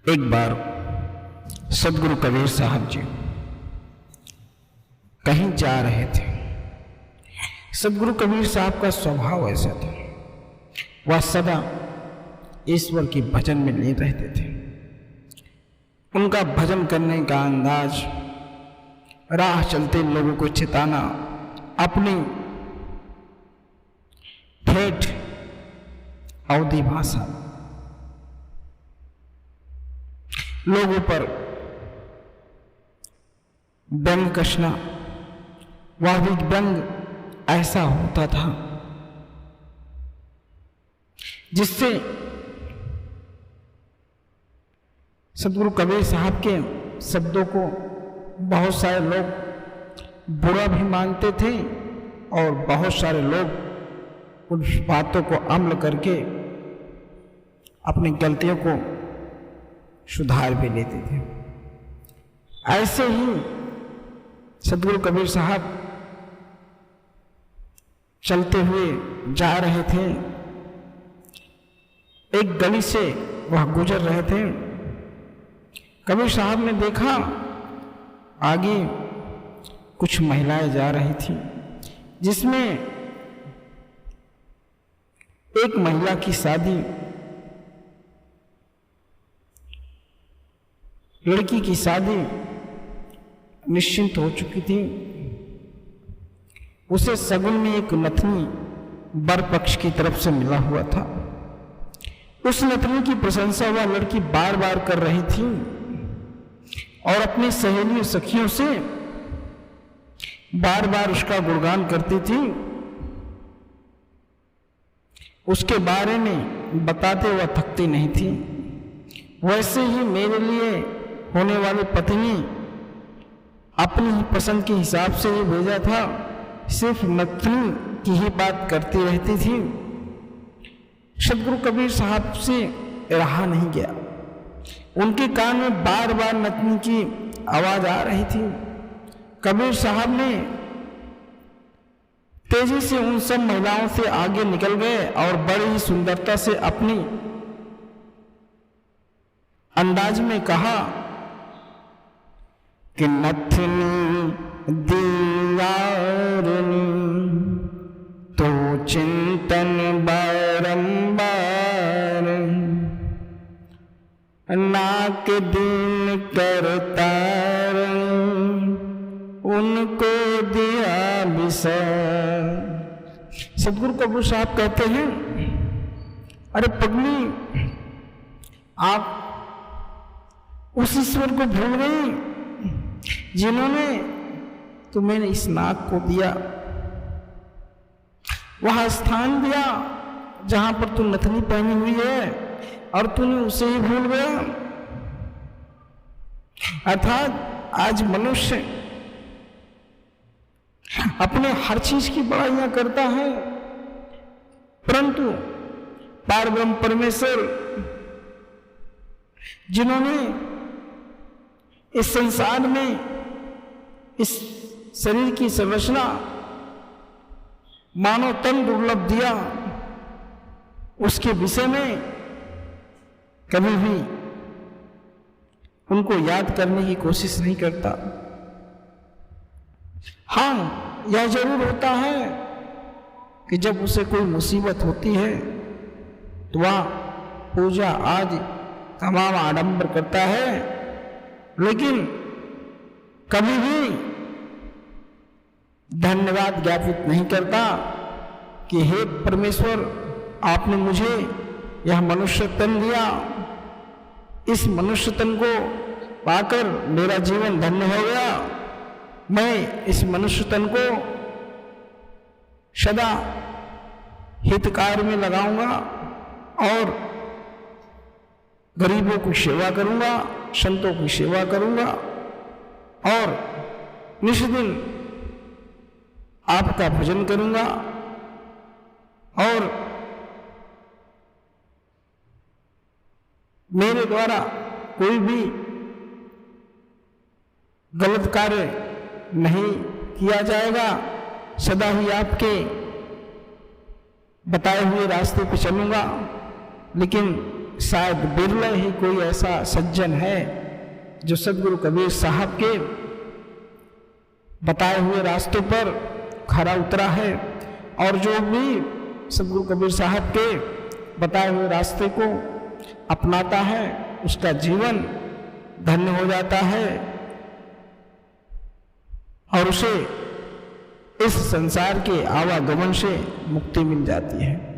एक बार सदगुरु कबीर साहब जी कहीं जा रहे थे। सदगुरु कबीर साहब का स्वभाव ऐसा था, वह सदा ईश्वर की भजन में लीन रहते थे। उनका भजन करने का अंदाज, राह चलते लोगों को चिताना, अपनी ठेठ अवधी भाषा, लोगों पर व्यंग कसना, वह भी व्यंग ऐसा होता था जिससे सदगुरु कबीर साहब के शब्दों को बहुत सारे लोग बुरा भी मानते थे और बहुत सारे लोग उन बातों को अमल करके अपनी गलतियों को सुधार भी लेते थे। ऐसे ही सदगुरु कबीर साहब चलते हुए जा रहे थे। एक गली से वह गुजर रहे थे। कबीर साहब ने देखा आगे कुछ महिलाएं जा रही थी, जिसमें एक महिला की शादी, लड़की की शादी निश्चिंत हो चुकी थी। उसे सगुन में एक नथनी वर पक्ष की तरफ से मिला हुआ था। उस नथनी की प्रशंसा वह लड़की बार बार कर रही थी और अपनी सहेलियों सखियों से बार बार उसका गुणगान करती थी। उसके बारे में बताते वह थकती नहीं थी। वैसे ही मेरे लिए होने वाली पत्नी अपनी ही पसंद के हिसाब से ही भेजा था, सिर्फ नथनी की ही बात करती रहती थी। सदगुरु कबीर साहब से रहा नहीं गया। उनके कान में बार बार नथनी की आवाज आ रही थी। कबीर साहब ने तेजी से उन सब महिलाओं से आगे निकल गए और बड़ी ही सुंदरता से अपनी अंदाज में कहा कि नथनी दीवारनी तो चिंतन बारंबार, नाक दिन करतार उनको दिया विसर। सदगुरु कबीर साहब कहते हैं, अरे पगली, आप उस ईश्वर को भूल गई जिन्होंने तुम्हें इस नाक को दिया, वह स्थान दिया जहां पर तू नथनी पहनी हुई है, और तूने उसे ही भूल गया। अर्थात आज मनुष्य अपने हर चीज की बड़ाइयां करता है, परंतु पारब्रह्म परमेश्वर जिन्होंने इस संसार में इस शरीर की संरचना मानव तन दुर्लभ दिया, उसके विषय में कभी भी उनको याद करने की कोशिश नहीं करता। हाँ, यह जरूर होता है कि जब उसे कोई मुसीबत होती है तो वह पूजा आदि तमाम आडंबर करता है, लेकिन कभी भी धन्यवाद ज्ञापित नहीं करता कि हे परमेश्वर, आपने मुझे यह मनुष्य तन दिया, इस मनुष्य तन को पाकर मेरा जीवन धन्य हो गया। मैं इस मनुष्य तन को सदा हित कार्य में लगाऊंगा और गरीबों की सेवा करूंगा, संतों की सेवा करूंगा और निष्दिन आपका भजन करूंगा, और मेरे द्वारा कोई भी गलत कार्य नहीं किया जाएगा। सदा ही आपके बताए हुए रास्ते पे चलूंगा, लेकिन शायद बिरला ही कोई ऐसा सज्जन है जो सदगुरु कबीर साहब के बताए हुए रास्ते पर खरा उतरा है, और जो भी सदगुरु कबीर साहब के बताए हुए रास्ते को अपनाता है उसका जीवन धन्य हो जाता है और उसे इस संसार के आवागमन से मुक्ति मिल जाती है।